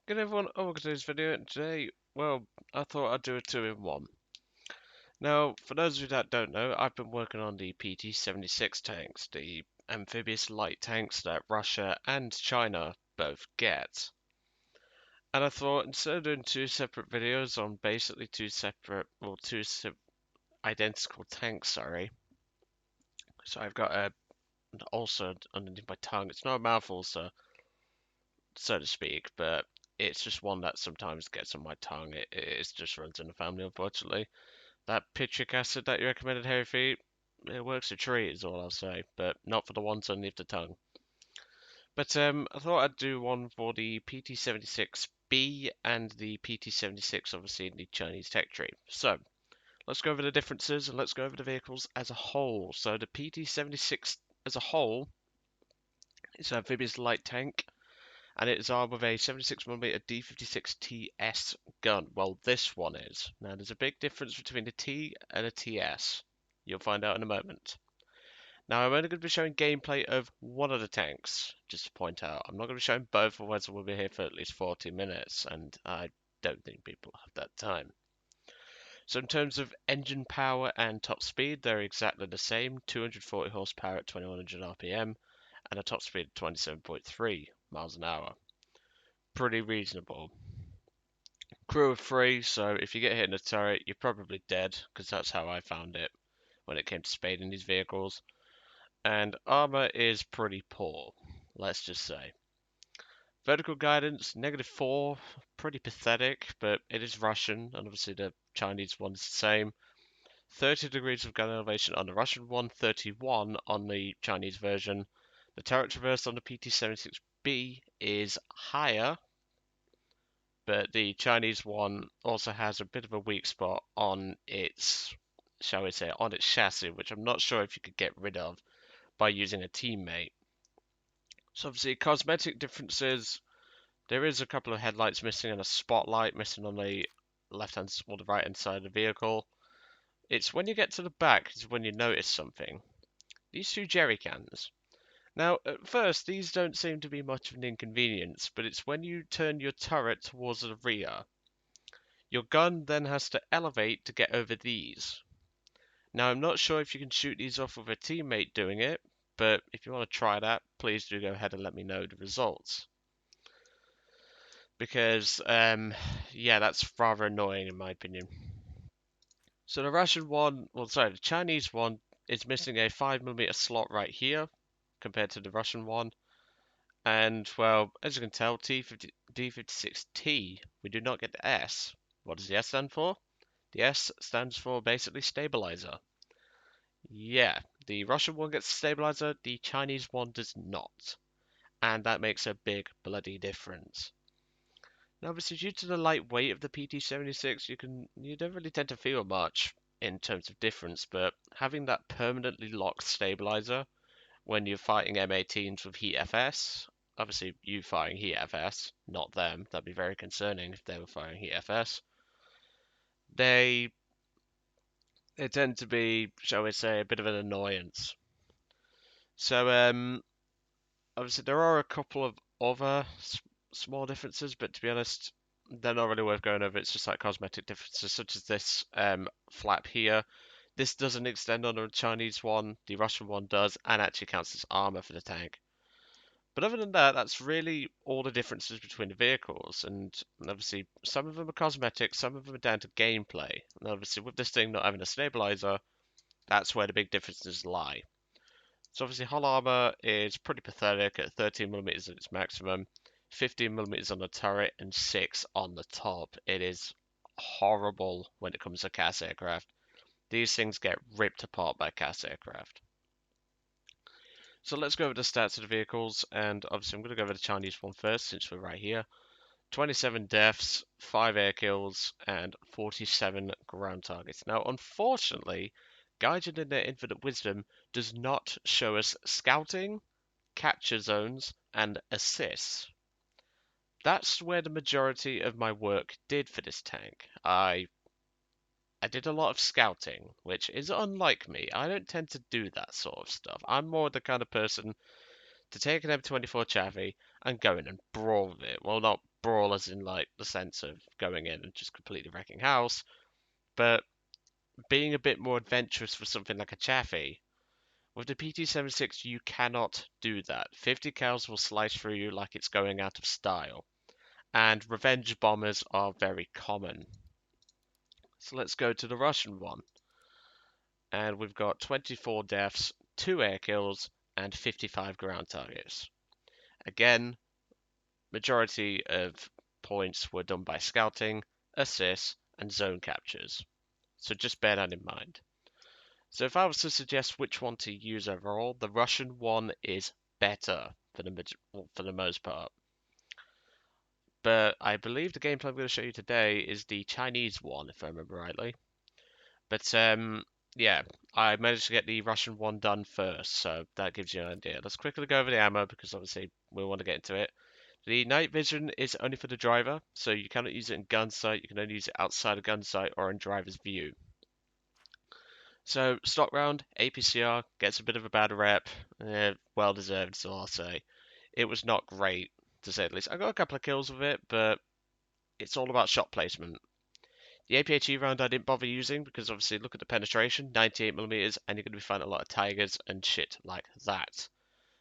Good everyone, welcome to this video. And today, well, I thought I'd do a two-in-one. Now, for those of you that don't know, I've been working on the PT-76 tanks, the amphibious light tanks that Russia and China both get. And I thought instead of doing two separate videos on basically two identical tanks, sorry. So I've got a ulcer underneath my tongue. It's not a mouth ulcer, so to speak, but it's just one that sometimes gets on my tongue. It just runs in the family, unfortunately. That citric acid that you recommended, Harry Feet, it works a treat, is all I'll say, but not for the ones underneath the tongue. But I thought I'd do one for the PT-76B and the PT-76, obviously in the Chinese tech tree. So let's go over the differences and let's go over the vehicles as a whole. So the PT-76 as a whole is an amphibious light tank, and it is armed with a 76mm D56TS gun. Well, this one is. Now, there's a big difference between a T and a TS. You'll find out in a moment. Now, I'm only going to be showing gameplay of one of the tanks, just to point out. I'm not going to be showing both, otherwise we'll be here for at least 40 minutes, and I don't think people have that time. So in terms of engine power and top speed, they're exactly the same, 240 horsepower at 2100 RPM, and a top speed of 27.3 miles an hour. Pretty reasonable. Crew of 3, so if you get hit in a turret, you're probably dead, because that's how I found it when it came to spading these vehicles. And armor is pretty poor, let's just say. Vertical guidance, -4, pretty pathetic, but it is Russian, and obviously the Chinese one's the same. 30 degrees of gun elevation on the Russian one, 31 on the Chinese version. The turret traverse on the PT-76B is higher, but the Chinese one also has a bit of a weak spot on its, shall we say, on its chassis, which I'm not sure if you could get rid of by using a teammate. So obviously cosmetic differences, there is a couple of headlights missing and a spotlight missing on the left hand or the right hand side of the vehicle. It's when you get to the back is when you notice something. These two jerry cans. Now, at first, these don't seem to be much of an inconvenience, but it's when you turn your turret towards the rear. Your gun then has to elevate to get over these. Now, I'm not sure if you can shoot these off with a teammate doing it, but if you want to try that, please do go ahead and let me know the results. Because, yeah, that's rather annoying in my opinion. So the Russian one, well, sorry, the Chinese one is missing a 5mm slot right here compared to the Russian one. And, well, as you can tell, D56T, we do not get the S. What does the S stand for? The S stands for basically stabilizer. Yeah, the Russian one gets a stabilizer, the Chinese one does not. And that makes a big bloody difference. Now, obviously, due to the light weight of the PT-76, you don't really tend to feel much in terms of difference, but having that permanently locked stabilizer when you're fighting M18s with Heat FS, obviously you firing Heat FS, not them, that'd be very concerning if they were firing Heat FS, they tend to be, shall we say, a bit of an annoyance. So, obviously there are a couple of other small differences, but to be honest, they're not really worth going over. It's just like cosmetic differences, such as this flap here. This doesn't extend on the Chinese one, the Russian one does, and actually counts as armor for the tank. But other than that, that's really all the differences between the vehicles, and obviously some of them are cosmetic, some of them are down to gameplay. And obviously with this thing not having a stabilizer, that's where the big differences lie. So obviously hull armor is pretty pathetic at 13mm at its maximum, 15mm on the turret, and 6 on the top. It is horrible when it comes to CAS aircraft. These things get ripped apart by CAS aircraft. So let's go over the stats of the vehicles, and obviously I'm going to go over the Chinese one first since we're right here. 27 deaths, 5 air kills, and 47 ground targets. Now, unfortunately, Gaijin in their infinite wisdom does not show us scouting, capture zones, and assists. That's where the majority of my work did for this tank. I did a lot of scouting, which is unlike me. I don't tend to do that sort of stuff. I'm more the kind of person to take an M24 Chavy and go in and brawl with it. Well, not brawl as in like the sense of going in and just completely wrecking house, but being a bit more adventurous for something like a Chaffee. With the PT-76, you cannot do that. 50 cals will slice through you like it's going out of style, and revenge bombers are very common. So let's go to the Russian one, and we've got 24 deaths, 2 air kills, and 55 ground targets. Again, majority of points were done by scouting, assists, and zone captures. So just bear that in mind. So if I was to suggest which one to use overall, the Russian one is better for the most part. But I believe the gameplay I'm going to show you today is the Chinese one, if I remember rightly. But yeah, I managed to get the Russian one done first, so that gives you an idea. Let's quickly go over the ammo because obviously we want to get into it. The night vision is only for the driver, so you cannot use it in gun sight. You can only use it outside of gun sight or in driver's view. So stock round, APCR gets a bit of a bad rep, well deserved, so I'll say. It was not great, to say the least. I got a couple of kills with it, but it's all about shot placement. The APHE round I didn't bother using because obviously look at the penetration, 98mm, and you're going to be finding a lot of tigers and shit like that.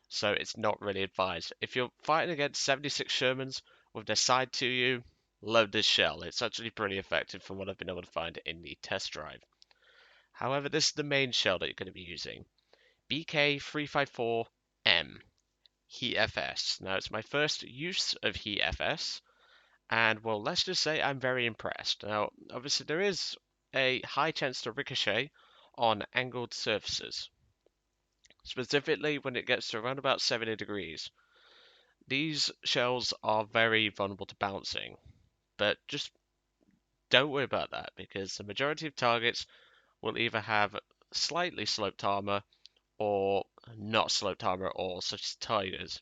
So it's not really advised. If you're fighting against 76 Shermans with their side to you, load this shell. It's actually pretty effective from what I've been able to find in the test drive. However, this is the main shell that you're going to be using. BK354M, Heat FS. Now, it's my first use of Heat FS, and well, let's just say I'm very impressed. Now, obviously, there is a high chance to ricochet on angled surfaces, specifically when it gets to around about 70 degrees. These shells are very vulnerable to bouncing, but just don't worry about that because the majority of targets will either have slightly sloped armor or not sloped armor at all, such as tigers.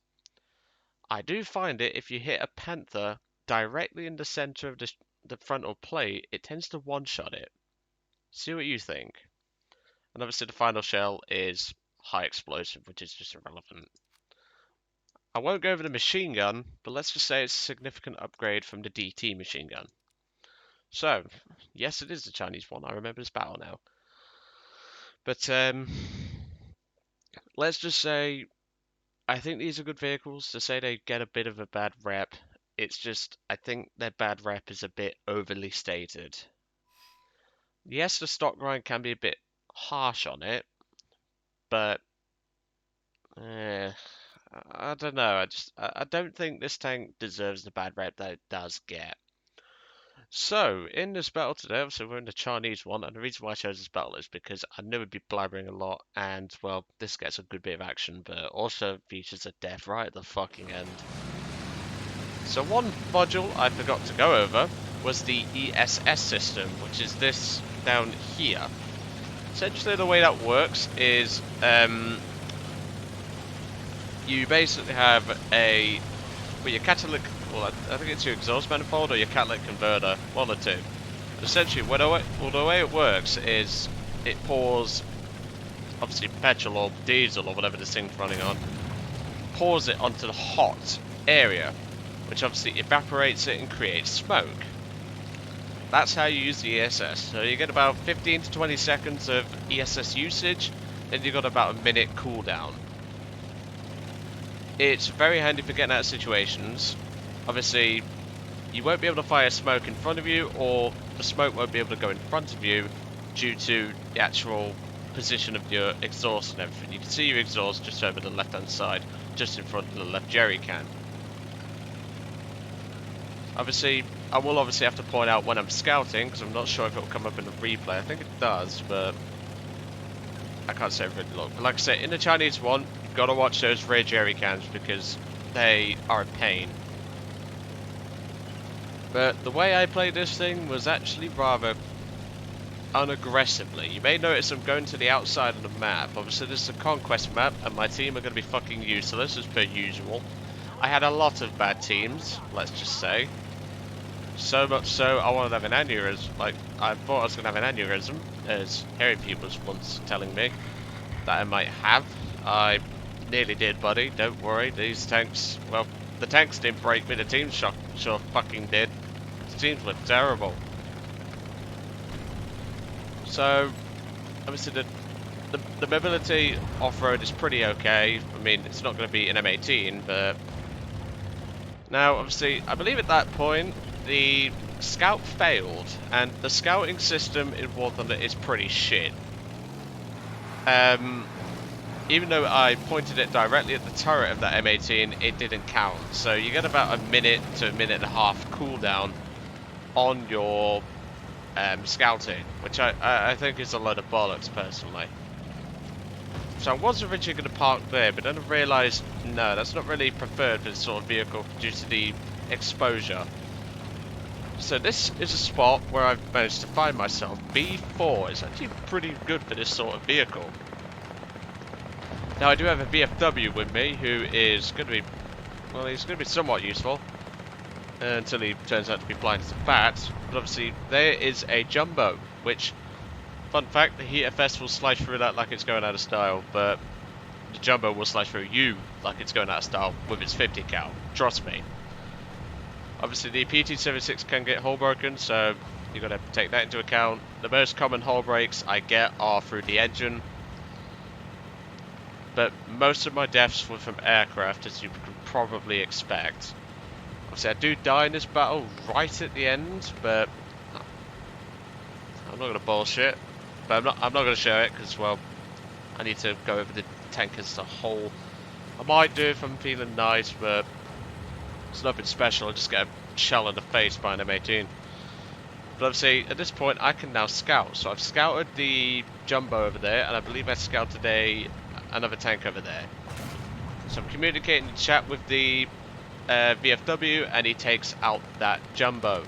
I do find it if you hit a panther directly in the center of the frontal plate, it tends to one-shot it. See what you think. And obviously the final shell is high explosive, which is just irrelevant. I won't go over the machine gun, but let's just say it's a significant upgrade from the DT machine gun. So, yes, it is the Chinese one. I remember this battle now. But let's just say I think these are good vehicles. To say they get a bit of a bad rep, it's just I think their bad rep is a bit overly stated. Yes, the stock grind can be a bit harsh on it, but I don't know. I don't think this tank deserves the bad rep that it does get. So, in this battle today, obviously we're in the Chinese one, and the reason why I chose this battle is because I knew it'd be blabbering a lot, and, well, this gets a good bit of action, but also features a death right at the fucking end. So one module I forgot to go over was the Ess System, which is this down here. Essentially the way that works is, you basically have your catalytic, well, I think it's your exhaust manifold or your catalytic converter, one or two. Essentially, the way it works is it pours, obviously petrol or diesel or whatever this thing's running on, pours it onto the hot area, which obviously evaporates it and creates smoke. That's how you use the ESS. So you get about 15 to 20 seconds of ESS usage, then you got about a minute cooldown. It's very handy for getting out of situations. Obviously, you won't be able to fire smoke in front of you, or the smoke won't be able to go in front of you due to the actual position of your exhaust and everything. You can see your exhaust just over the left hand side, just in front of the left jerry can. Obviously, I will obviously have to point out when I'm scouting, because I'm not sure if it will come up in the replay. I think it does, but I can't say really long. But like I said, in the Chinese one, you've got to watch those rear jerry cans because they are a pain. But the way I played this thing was actually rather unaggressively. You may notice I'm going to the outside of the map. Obviously this is a conquest map and my team are going to be fucking useless as per usual. I had a lot of bad teams, let's just say. So much so I wanted to have an aneurysm. Like, I thought I was going to have an aneurysm, as Harry Pete was once telling me that I might have. I nearly did, buddy. Don't worry. These tanks, well, the tanks didn't break me, the teams sure fucking did. The teams were terrible. So, obviously the mobility off-road is pretty okay. I mean, it's not going to be an M18, but... Now, obviously, I believe at that point, the scout failed, and the scouting system in War Thunder is pretty shit. Even though I pointed it directly at the turret of that M18, it didn't count. So you get about a minute to a minute and a half cooldown on your scouting, which I think is a load of bollocks, personally. So I was originally going to park there, but then I realised, no, that's not really preferred for this sort of vehicle due to the exposure. So this is a spot where I've managed to find myself. B4 is actually pretty good for this sort of vehicle. Now I do have a VFW with me who is going to be, well, he's going to be somewhat useful. Until he turns out to be blind as a bat. But obviously there is a jumbo, which, fun fact, the Heat FS will slice through that like it's going out of style, but the jumbo will slice through you like it's going out of style with its 50 cal. Trust me. Obviously the PT-76 can get hull broken, so you've got to take that into account. The most common hull breaks I get are through the engine, but most of my deaths were from aircraft, as you can probably expect. Obviously I do die in this battle right at the end, but I'm not going to bullshit. But I'm not going to show it because, well, I need to go over the tank as a whole. I might do if I'm feeling nice, but it's nothing special. I just get a shell in the face by an M18. But obviously at this point I can now scout. So I've scouted the jumbo over there, and I believe I scouted another tank over there. So I'm communicating in chat with the VFW, and he takes out that jumbo.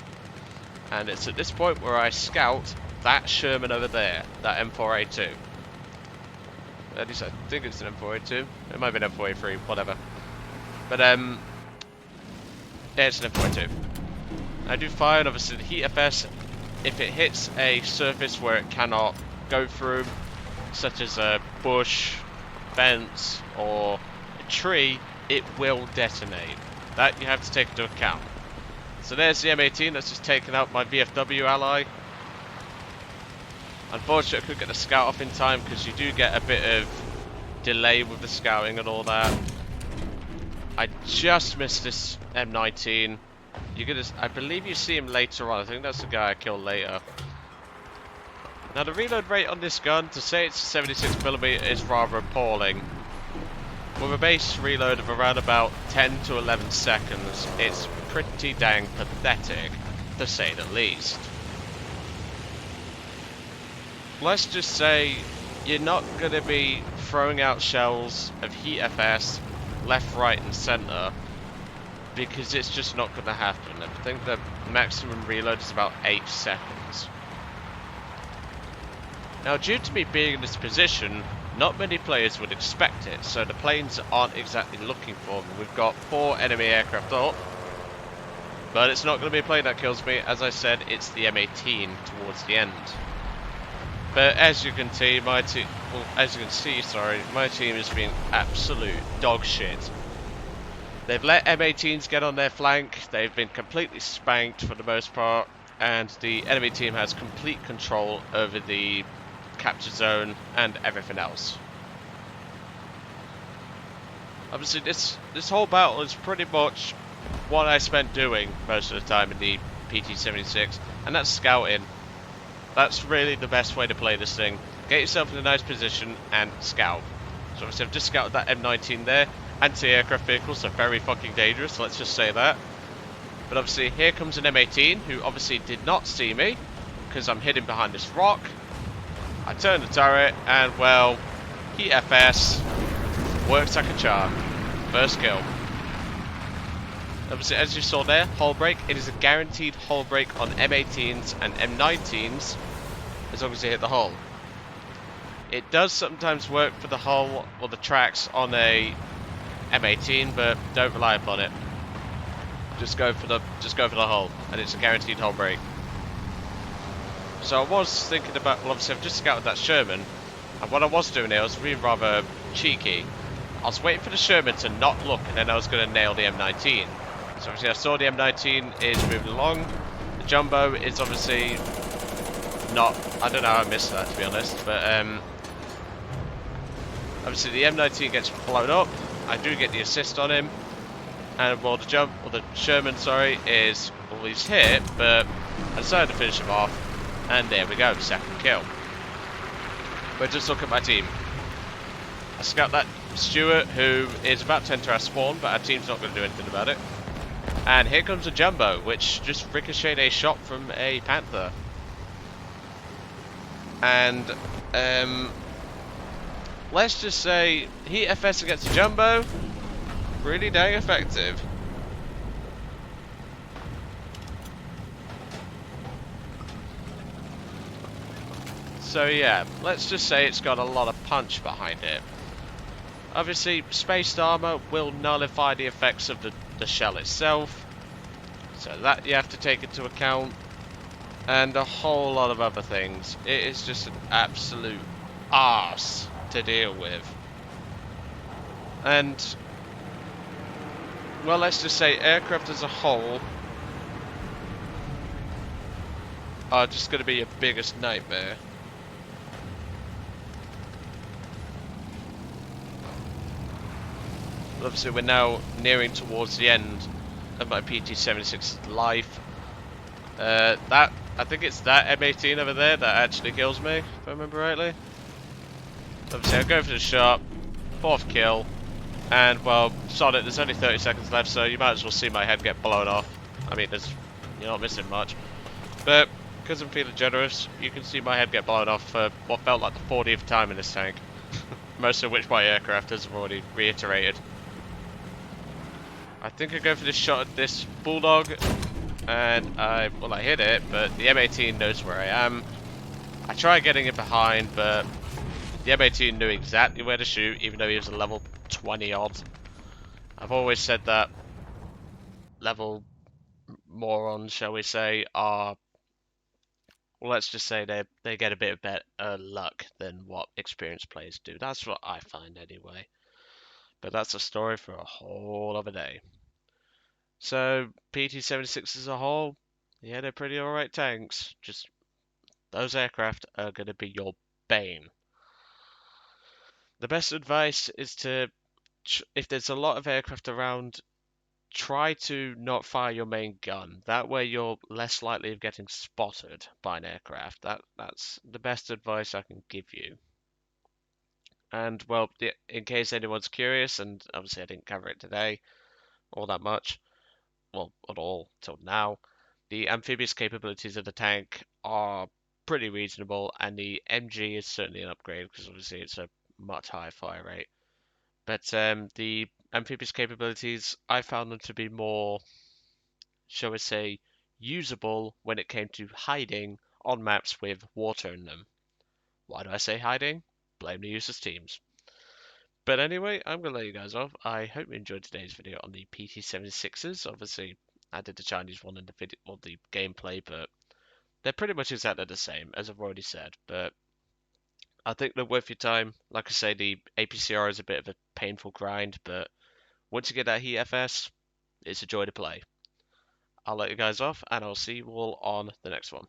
And it's at this point where I scout that Sherman over there, that M4A2. At least I think it's an M4A2. It might be an M4A3, whatever. But yeah, it's an M4A2. I do fire, and obviously the Heat FS, if it hits a surface where it cannot go through, such as a bush, fence, or a tree, it will detonate. That you have to take into account. So there's the M18 that's just taken out my VFW ally. Unfortunately, I couldn't get the scout off in time because you do get a bit of delay with the scouting and all that. I just missed this M19. I believe you see him later on. I think that's the guy I killed later. Now the reload rate on this gun, to say it's 76mm, is rather appalling. With a base reload of around about 10 to 11 seconds, it's pretty dang pathetic, to say the least. Let's just say you're not going to be throwing out shells of Heat FS left, right and centre, because it's just not going to happen. I think the maximum reload is about 8 seconds. Now, due to me being in this position, not many players would expect it, so the planes aren't exactly looking for me. We've got 4 enemy aircraft up, but it's not going to be a plane that kills me. As I said, it's the M18 towards the end. But as you can see, my team has been absolute dog shit. They've let M18s get on their flank. They've been completely spanked for the most part, and the enemy team has complete control over the capture zone and everything else. Obviously this whole battle is pretty much what I spent doing most of the time in the PT-76, and that's scouting. That's really the best way to play this thing. Get yourself in a nice position and scout. So obviously I've just scouted that M19 there. Anti-aircraft vehicles are very fucking dangerous, let's just say that. But obviously here comes an M18 who obviously did not see me because I'm hidden behind this rock. I turn the turret and, well, Heat FS works like a charm. First kill. Obviously, as you saw there, hull break. It is a guaranteed hull break on M18s and M19s as long as you hit the hull. It does sometimes work for the hull or the tracks on a M18, but don't rely upon it. Just go for the hull, and it's a guaranteed hull break. So I was thinking about, well, obviously I've just scouted that Sherman, and what I was doing here, I was being rather cheeky. I was waiting for the Sherman to not look, and then I was going to nail the M19. So obviously I saw the M19 is moving along. The Jumbo is obviously not... I don't know how I missed that, to be honest. But obviously the M19 gets blown up. I do get the assist on him. And well, the Sherman, sorry, is... Well, he's hit, but I decided to finish him off. And there we go, second kill. But just look at my team. I scout that Stuart, who is about to enter our spawn, but our team's not going to do anything about it. And here comes a Jumbo, which just ricocheted a shot from a Panther. And let's just say Heat FS against a Jumbo, really dang effective. So yeah, let's just say it's got a lot of punch behind it. Obviously, spaced armor will nullify the effects of the shell itself, so that you have to take into account, and a whole lot of other things. It is just an absolute arse to deal with. And, well, let's just say aircraft as a whole are just going to be your biggest nightmare. Obviously, we're now nearing towards the end of my PT-76 life. I think it's that M18 over there that actually kills me, if I remember rightly. Obviously, I'll go for the shot, 4th kill, and well, sod it, there's only 30 seconds left, so you might as well see my head get blown off. I mean, you're not missing much. But, because I'm feeling generous, you can see my head get blown off for what felt like the 40th time in this tank. Most of which my aircraft has already reiterated. I think I go for this shot at this Bulldog, and I hit it, but the M18 knows where I am. I try getting it behind, but the M18 knew exactly where to shoot, even though he was a level 20 odd. I've always said that level morons, shall we say, are, well, let's just say they get a bit of better luck than what experienced players do. That's what I find anyway. But that's a story for a whole other day. So, PT-76 as a whole, yeah, they're pretty alright tanks. Just, those aircraft are going to be your bane. The best advice is to, if there's a lot of aircraft around, try to not fire your main gun. That way you're less likely of getting spotted by an aircraft. That's the best advice I can give you. And, well, in case anyone's curious, and obviously I didn't cover it today all that much, well, at all till now, the amphibious capabilities of the tank are pretty reasonable, and the MG is certainly an upgrade because obviously it's a much higher fire rate. But the amphibious capabilities, I found them to be more, shall we say, usable when it came to hiding on maps with water in them. Why do I say hiding? Blame the user's teams. But anyway, I'm going to let you guys off. I hope you enjoyed today's video on the PT-76s. Obviously, I did the Chinese one in the video or the gameplay, but they're pretty much exactly the same, as I've already said. But I think they're worth your time. Like I say, the APCR is a bit of a painful grind, but once you get that Heat FS, it's a joy to play. I'll let you guys off, and I'll see you all on the next one.